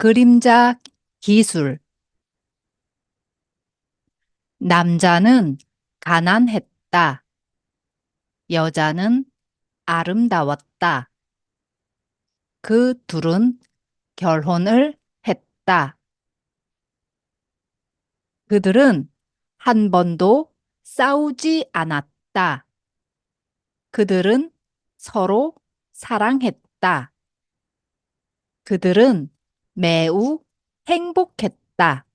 그림자 기술. 남자는 가난했다. 여자는 아름다웠다. 그 둘은 결혼을 했다. 그들은 한 번도 싸우지 않았다. 그들은 서로 사랑했다. 그들은 매우 행복했다.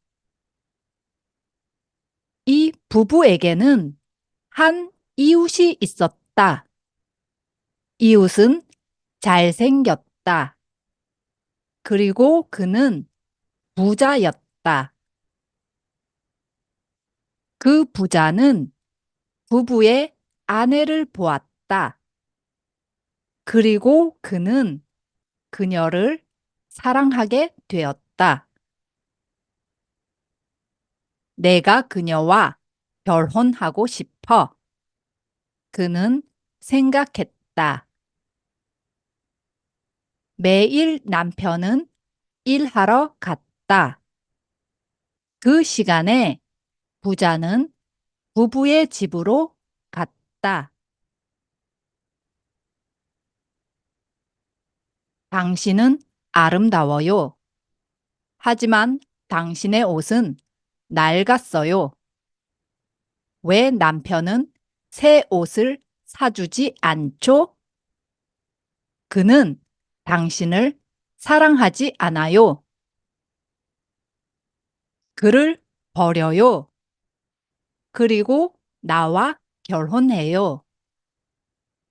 이 부부에게는 한 이웃이 있었다. 이웃은 잘생겼다. 그리고 그는 부자였다. 그 부자는 부부의 아내를 보았다. 그리고 그는 그녀를 사랑하게 되었다. 내가 그녀와 결혼하고 싶어. 그는 생각했다. 매일 남편은 일하러 갔다. 그 시간에 부자는 부부의 집으로 갔다. 당신은 아름다워요. 하지만 당신의 옷은 낡았어요. 왜 남편은 새 옷을 사주지 않죠? 그는 당신을 사랑하지 않아요. 그를 버려요. 그리고 나와 결혼해요.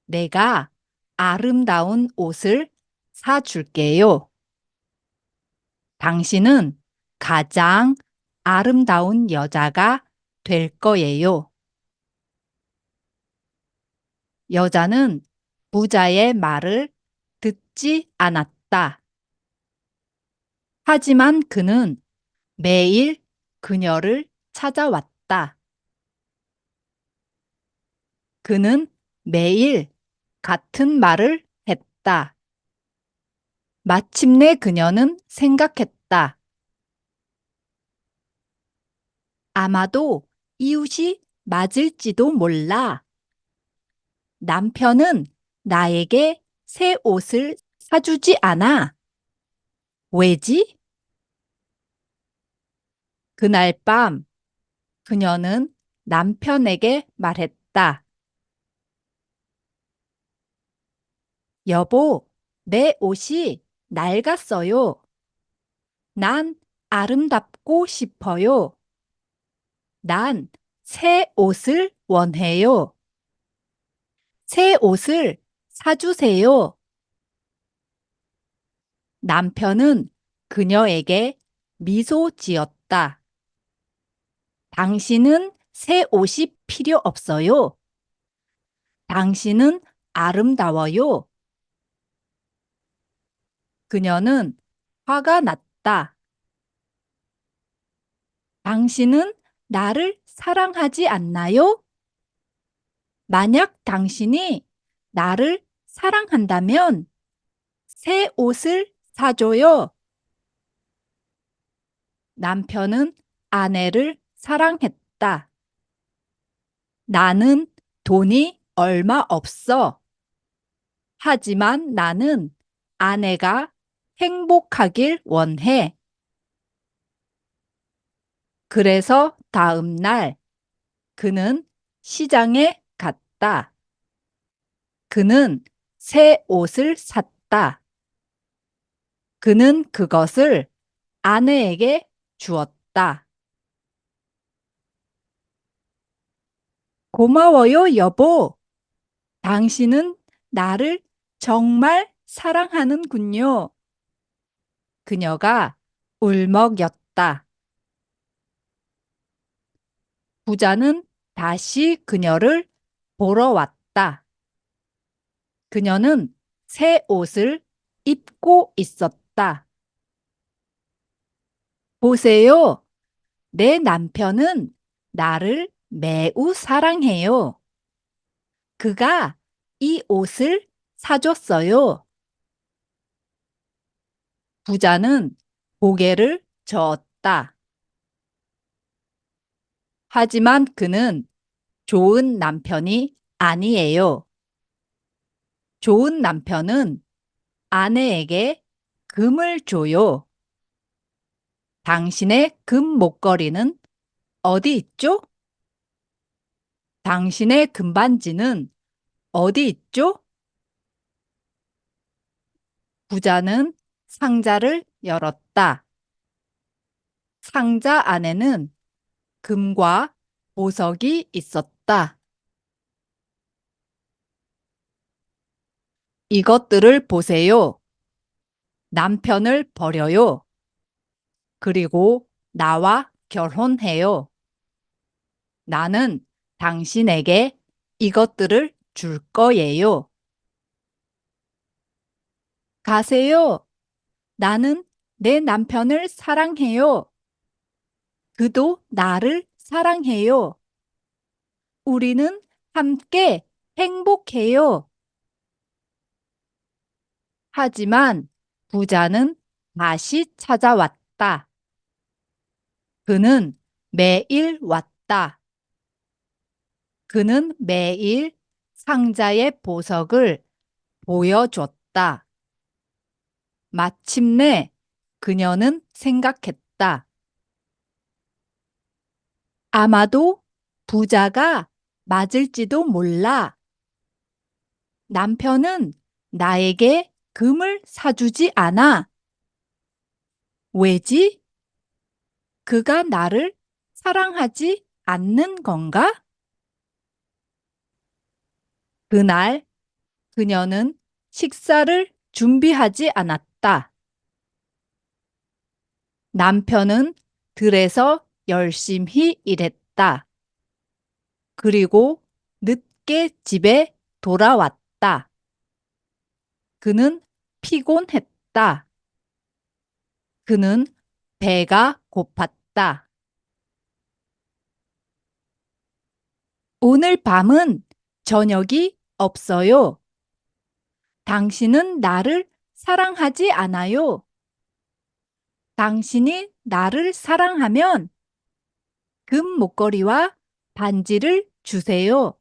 내가 아름다운 옷을 사줄게요. 당신은 가장 아름다운 여자가 될 거예요. 여자는 부자의 말을 듣지 않았다. 하지만 그는 매일 그녀를 찾아왔다. 그는 매일 같은 말을 했다. 마침내 그녀는 생각했다. 아마도 이웃이 맞을지도 몰라. 남편은 나에게 새 옷을 사주지 않아. 왜지? 그날 밤 그녀는 남편에게 말했다. 여보, 내 옷이 낡았어요. 난 아름답고 싶어요. 난 새 옷을 원해요. 새 옷을 사주세요. 남편은 그녀에게 미소 지었다. 당신은 새 옷이 필요 없어요. 당신은 아름다워요. 그녀는 화가 났다. 당신은 나를 사랑하지 않나요? 만약 당신이 나를 사랑한다면 새 옷을 사줘요. 남편은 아내를 사랑했다. 나는 돈이 얼마 없어. 하지만 나는 아내가 행복하길 원해. 그래서 다음 날 그는 시장에 갔다. 그는 새 옷을 샀다. 그는 그것을 아내에게 주었다. 고마워요, 여보. 당신은 나를 정말 사랑하는군요. 그녀가 울먹였다. 부자는 다시 그녀를 보러 왔다. 그녀는 새 옷을 입고 있었다. 보세요. 내 남편은 나를 매우 사랑해요. 그가 이 옷을 사줬어요. 부자는 고개를 저었다. 하지만 그는 좋은 남편이 아니에요. 좋은 남편은 아내에게 금을 줘요. 당신의 금 목걸이는 어디 있죠? 당신의 금반지는 어디 있죠? 부자는 상자를 열었다. 상자 안에는 금과 보석이 있었다. 이것들을 보세요. 남편을 버려요. 그리고 나와 결혼해요. 나는 당신에게 이것들을 줄 거예요. 가세요. 나는 내 남편을 사랑해요. 그도 나를 사랑해요. 우리는 함께 행복해요. 하지만 부자는 다시 찾아왔다. 그는 매일 왔다. 그는 매일 상자의 보석을 보여줬다. 마침내 그녀는 생각했다. 아마도 부자가 맞을지도 몰라. 남편은 나에게 금을 사주지 않아. 왜지? 그가 나를 사랑하지 않는 건가? 그날 그녀는 식사를 준비하지 않았다. 남편은 들에서 열심히 일했다. 그리고 늦게 집에 돌아왔다. 그는 피곤했다. 그는 배가 고팠다. 오늘 밤은 저녁이 없어요. 당신은 나를 사랑하지 않아요. 당신이 나를 사랑하면 금 목걸이와 반지를 주세요.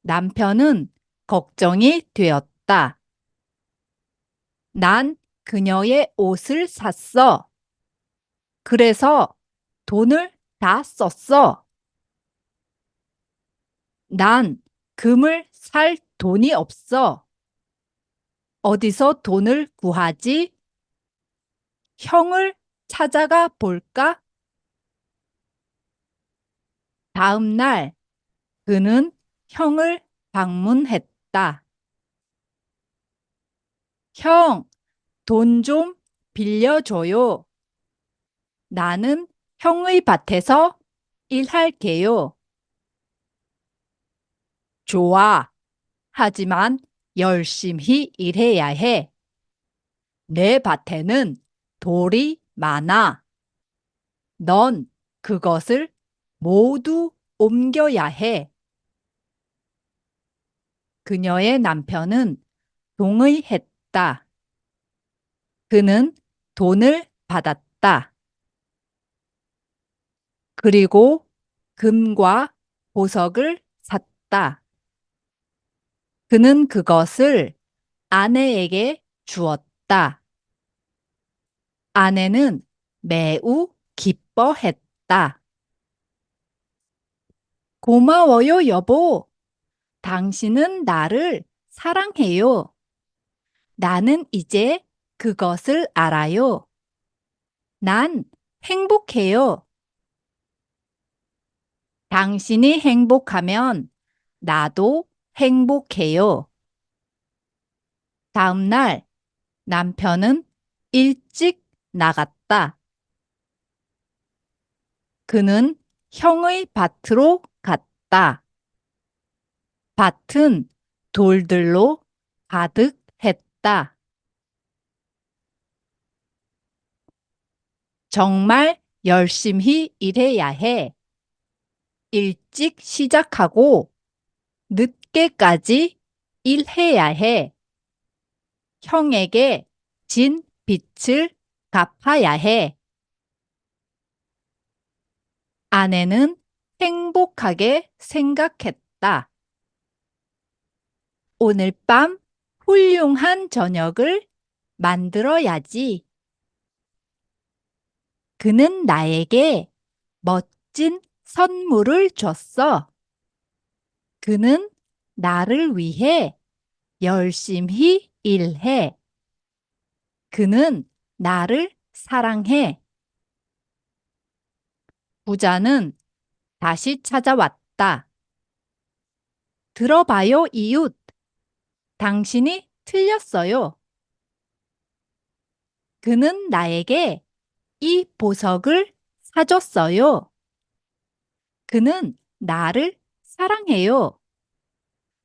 남편은 걱정이 되었다. 난 그녀의 옷을 샀어. 그래서 돈을 다 썼어. 난 금을 살 돈이 없어. 어디서 돈을 구하지? 형을 찾아가 볼까? 다음 날 그는 형을 방문했다. 형, 돈 좀 빌려줘요. 나는 형의 밭에서 일할게요. 좋아. 하지만 열심히 일해야 해. 내 밭에는 돌이 많아. 넌 그것을 모두 옮겨야 해. 그녀의 남편은 동의했다. 그는 돈을 받았다. 그리고 금과 보석을 샀다. 그는 그것을 아내에게 주었다. 아내는 매우 기뻐했다. 고마워요, 여보. 당신은 나를 사랑해요. 나는 이제 그것을 알아요. 난 행복해요. 당신이 행복하면 나도 행복해요. 다음 날 남편은 일찍 나갔다. 그는 형의 밭으로 갔다. 밭은 돌들로 가득했다. 정말 열심히 일해야 해. 일찍 시작하고 늦게까지 일해야 해. 형에게 진 빚을 갚아야 해. 아내는 행복하게 생각했다. 오늘 밤 훌륭한 저녁을 만들어야지. 그는 나에게 멋진 선물을 줬어. 그는 나를 위해 열심히 일해. 그는 나를 사랑해. 부자는 다시 찾아왔다. 들어봐요, 이웃. 당신이 틀렸어요. 그는 나에게 이 보석을 사줬어요. 그는 나를 사랑해요.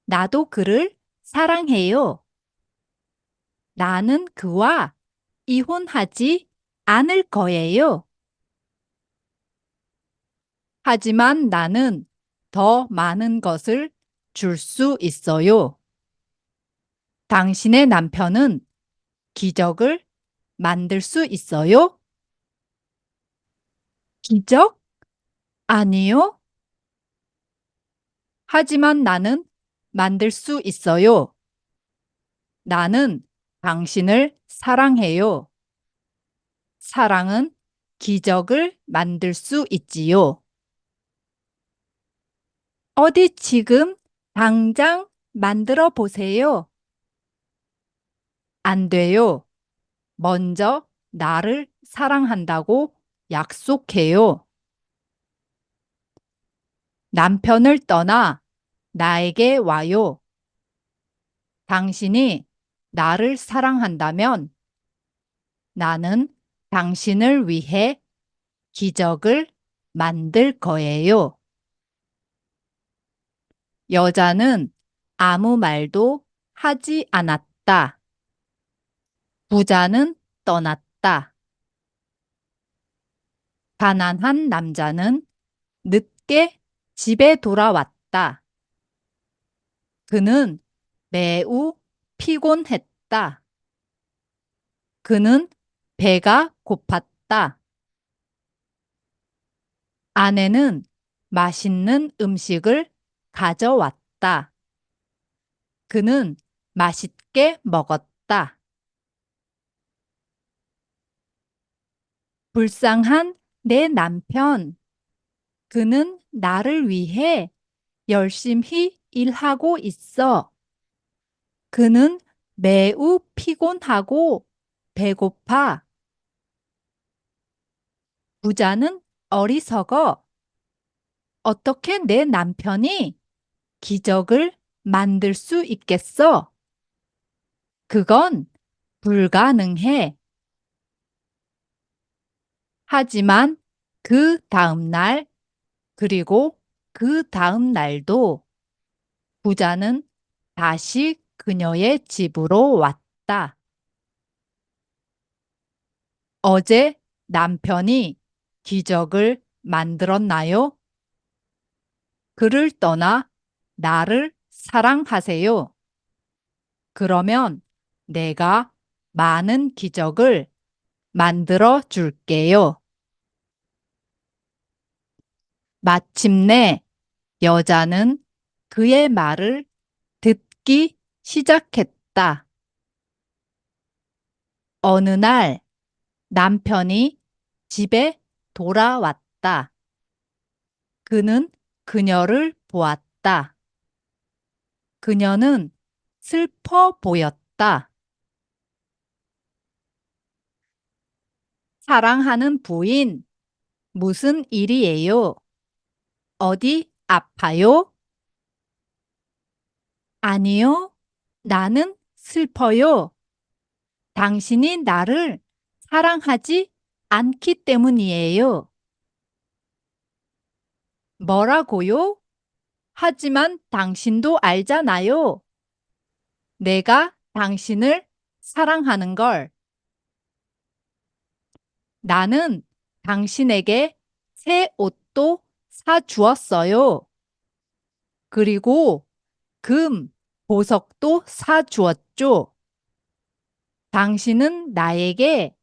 나도 그를 사랑해요. 나는 그와 이혼하지 않을 거예요. 하지만 나는 더 많은 것을 줄 수 있어요. 당신의 남편은 기적을 만들 수 있어요? 기적? 아니요. 하지만 나는 만들 수 있어요. 나는 당신을 사랑해요. 사랑은 기적을 만들 수 있지요. 어디 지금 당장 만들어 보세요. 안 돼요. 먼저 나를 사랑한다고 약속해요. 남편을 떠나 나에게 와요. 당신이 나를 사랑한다면 나는 당신을 위해 기적을 만들 거예요. 여자는 아무 말도 하지 않았다. 부자는 떠났다. 가난한 남자는 늦게 집에 돌아왔다. 그는 매우 피곤했다. 그는 배가 고팠다. 아내는 맛있는 음식을 가져왔다. 그는 맛있게 먹었다. 불쌍한 내 남편. 그는 나를 위해 열심히 일하고 있어. 그는 매우 피곤하고 배고파. 부자는 어리석어. 어떻게 내 남편이 기적을 만들 수 있겠어? 그건 불가능해. 하지만 그 다음 날, 그리고 그 다음 날도 부자는 다시 그녀의 집으로 왔다. 어제 남편이 기적을 만들었나요? 그를 떠나 나를 사랑하세요. 그러면 내가 많은 기적을 만들어 줄게요. 마침내 여자는 그의 말을 듣기 시작했다. 어느 날 남편이 집에 돌아왔다. 그는 그녀를 보았다. 그녀는 슬퍼 보였다. 사랑하는 부인, 무슨 일이에요? 어디 아파요? 아니요, 나는 슬퍼요. 당신이 나를 사랑하지 않기 때문이에요. 뭐라고요? 하지만 당신도 알잖아요. 내가 당신을 사랑하는 걸. 나는 당신에게 새 옷도 사주었어요. 그리고 금, 보석도 사주었죠. 당신은 나에게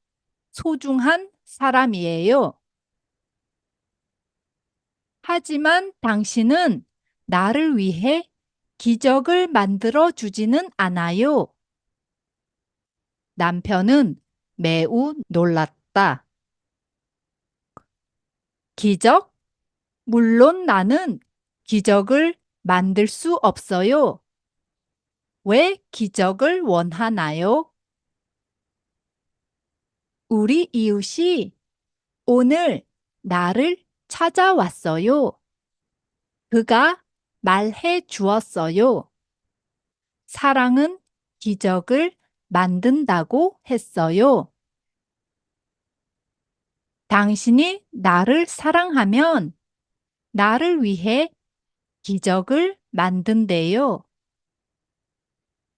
소중한 사람이에요. 하지만 당신은 나를 위해 기적을 만들어 주지는 않아요. 남편은 매우 놀랐다. 기적? 물론 나는 기적을 만들 수 없어요. 왜 기적을 원하나요? 우리 이웃이 오늘 나를 찾아왔어요. 그가 말해 주었어요. 사랑은 기적을 만든다고 했어요. 당신이 나를 사랑하면 나를 위해 기적을 만든대요.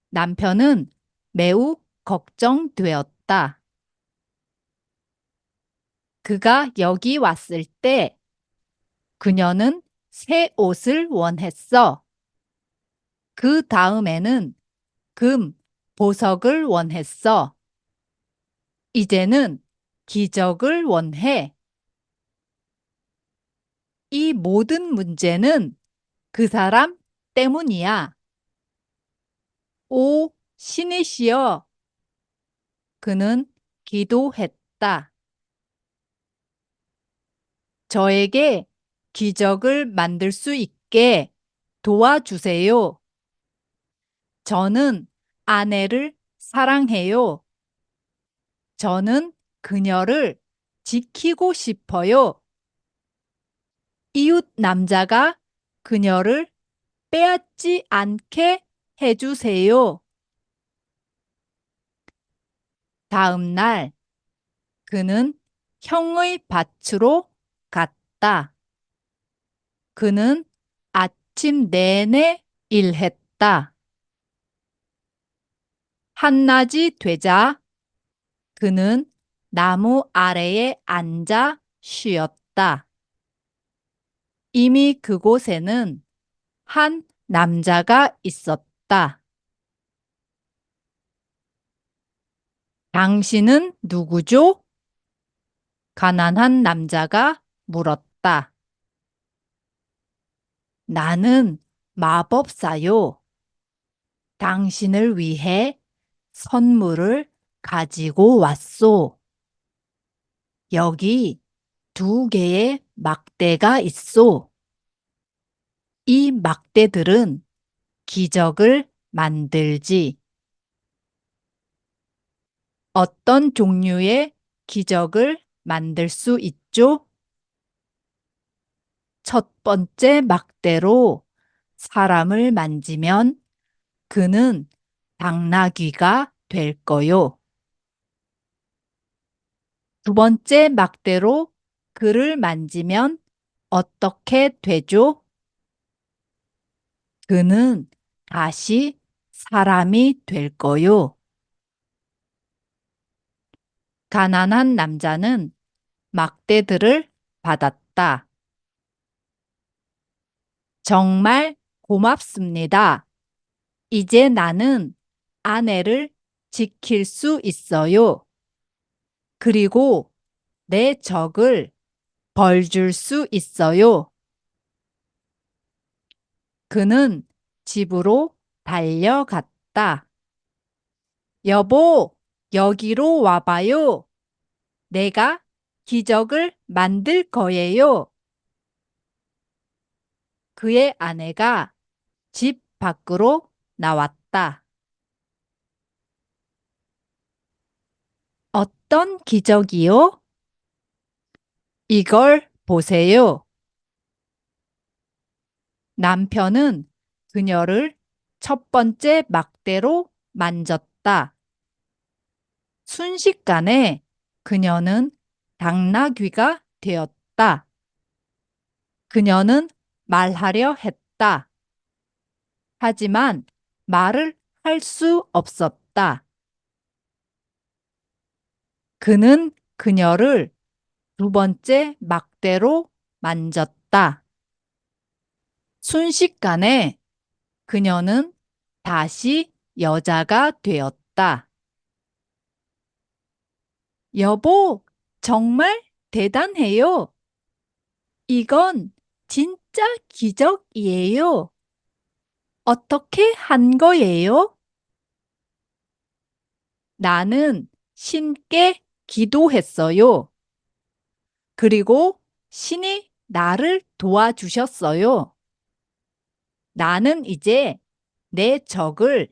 남편은 매우 걱정되었다. 그가 여기 왔을 때 그녀는 새 옷을 원했어. 그 다음에는 금, 보석을 원했어. 이제는 기적을 원해. 이 모든 문제는 그 사람 때문이야. 오, 신이시여. 그는 기도했다. 저에게 기적을 만들 수 있게 도와주세요. 저는 아내를 사랑해요. 저는 그녀를 지키고 싶어요. 이웃 남자가 그녀를 빼앗지 않게 해주세요. 다음 날 그는 형의 밭으로 갔다. 그는 아침 내내 일했다. 한낮이 되자 그는 나무 아래에 앉아 쉬었다. 이미 그곳에는 한 남자가 있었다. 당신은 누구죠? 가난한 남자가 물었다. 나는 마법사요. 당신을 위해 선물을 가지고 왔소. 여기 2개의 막대가 있소. 이 막대들은 기적을 만들지. 어떤 종류의 기적을 만들 수 있죠? 첫 번째 막대로 사람을 만지면 그는 당나귀가 될 거요. 두 번째 막대로 그를 만지면 어떻게 되죠? 그는 다시 사람이 될 거요. 가난한 남자는 막대들을 받았다. 정말 고맙습니다. 이제 나는 아내를 지킬 수 있어요. 그리고 내 적을 벌 줄 수 있어요. 그는 집으로 달려갔다. 여보, 여기로 와봐요. 내가 기적을 만들 거예요. 그의 아내가 집 밖으로 나왔다. 어떤 기적이요? 이걸 보세요. 남편은 그녀를 첫 번째 막대로 만졌다. 순식간에 그녀는 당나귀가 되었다. 그녀는 말하려 했다. 하지만 말을 할 수 없었다. 그는 그녀를 두 번째 막대로 만졌다. 순식간에 그녀는 다시 여자가 되었다. 여보, 정말 대단해요. 이건 진짜 기적이에요. 어떻게 한 거예요? 나는 신께 기도했어요. 그리고 신이 나를 도와주셨어요. 나는 이제 내 적을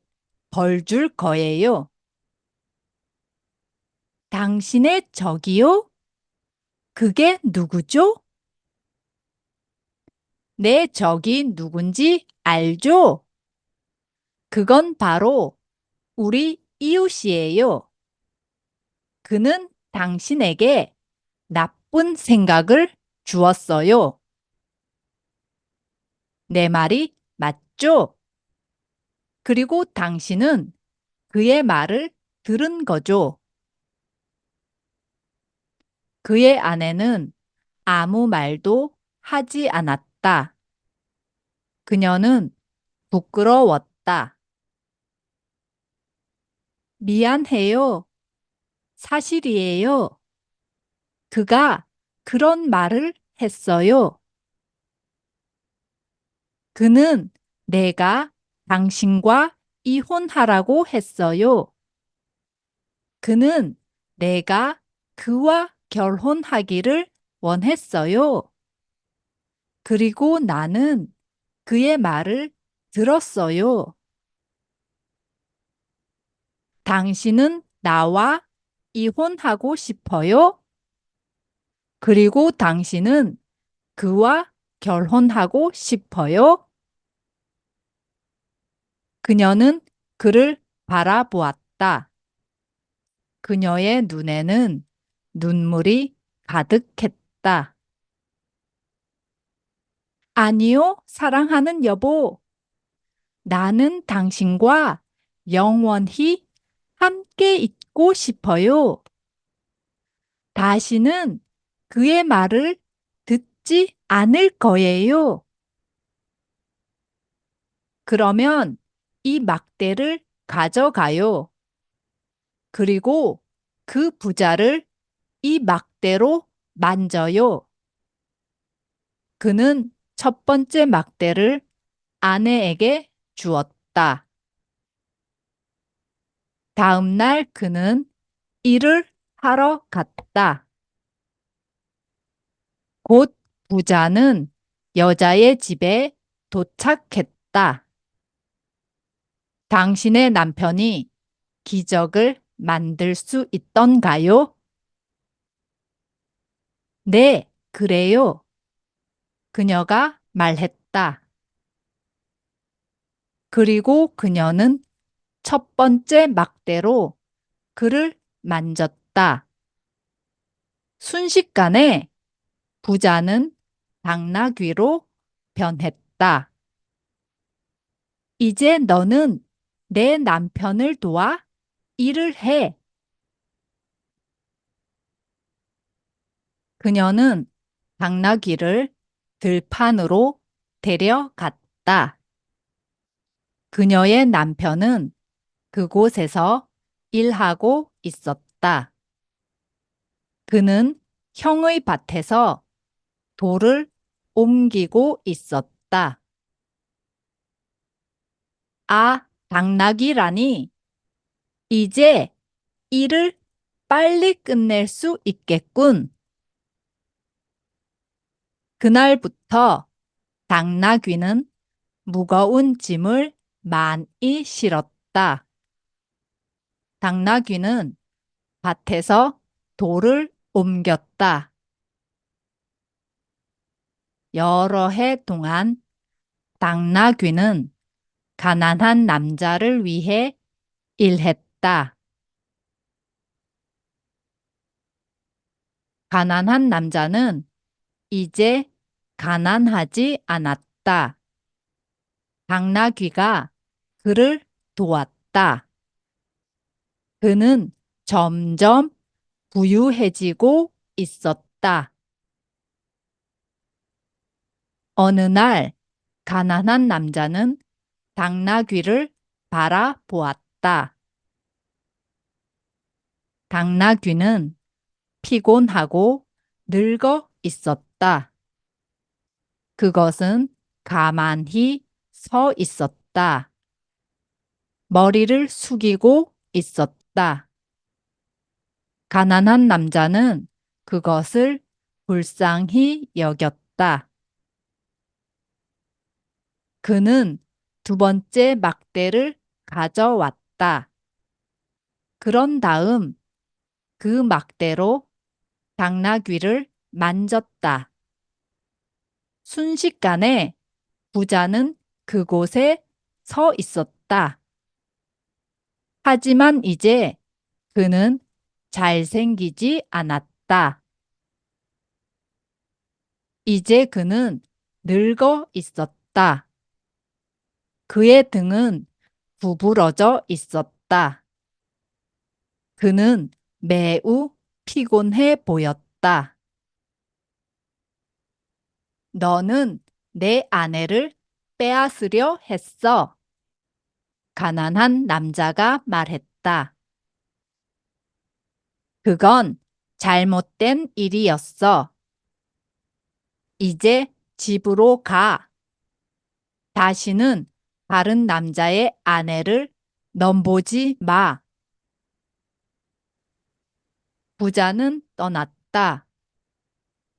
벌 줄 거예요. 당신의 적이요? 그게 누구죠? 내 적이 누군지 알죠? 그건 바로 우리 이웃이에요. 그는 당신에게 나쁜 생각을 주었어요. 내 말이 맞죠? 그리고 당신은 그의 말을 들은 거죠. 그의 아내는 아무 말도 하지 않았다. 그녀는 부끄러웠다. 미안해요. 사실이에요. 그가 그런 말을 했어요. 그는 내가 당신과 이혼하라고 했어요. 그는 내가 그와 결혼하기를 원했어요. 그리고 나는 그의 말을 들었어요. 당신은 나와 이혼하고 싶어요? 그리고 당신은 그와 결혼하고 싶어요? 그녀는 그를 바라보았다. 그녀의 눈에는 눈물이 가득했다. 아니요, 사랑하는 여보. 나는 당신과 영원히 함께 있고 싶어요. 다시는 그의 말을 듣지 않을 거예요. 그러면 이 막대를 가져가요. 그리고 그 부자를 이 막대로 만져요. 그는 첫 번째 막대를 아내에게 주었다. 다음 날 그는 일을 하러 갔다. 곧 부자는 여자의 집에 도착했다. 당신의 남편이 기적을 만들 수 있던가요? 네, 그래요. 그녀가 말했다. 그리고 그녀는 첫 번째 막대로 그를 만졌다. 순식간에 부자는 당나귀로 변했다. 이제 너는 내 남편을 도와 일을 해. 그녀는 당나귀를 들판으로 데려갔다. 그녀의 남편은 그곳에서 일하고 있었다. 그는 형의 밭에서 돌을 옮기고 있었다. 아, 당나귀라니. 이제 일을 빨리 끝낼 수 있겠군. 그날부터 당나귀는 무거운 짐을 많이 실었다. 당나귀는 밭에서 돌을 옮겼다. 여러 해 동안 당나귀는 가난한 남자를 위해 일했다. 가난한 남자는 이제 가난하지 않았다. 당나귀가 그를 도왔다. 그는 점점 부유해지고 있었다. 어느 날 가난한 남자는 당나귀를 바라보았다. 당나귀는 피곤하고 늙어 있었다. 그것은 가만히 서 있었다. 머리를 숙이고 있었다. 가난한 남자는 그것을 불쌍히 여겼다. 그는 두 번째 막대를 가져왔다. 그런 다음 그 막대로 당나귀를 만졌다. 순식간에 부자는 그곳에 서 있었다. 하지만 이제 그는 잘생기지 않았다. 이제 그는 늙어 있었다. 그의 등은 구부러져 있었다. 그는 매우 피곤해 보였다. 너는 내 아내를 빼앗으려 했어. 가난한 남자가 말했다. 그건 잘못된 일이었어. 이제 집으로 가. 다시는 다른 남자의 아내를 넘보지 마. 부자는 떠났다.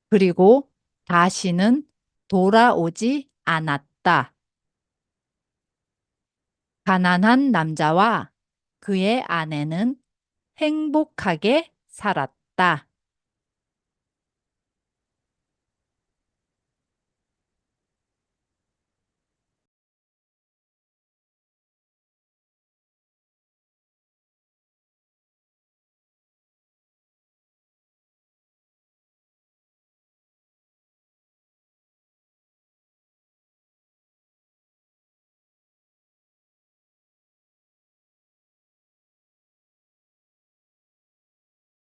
그리고 다시는 돌아오지 않았다. 가난한 남자와 그의 아내는 행복하게 살았다.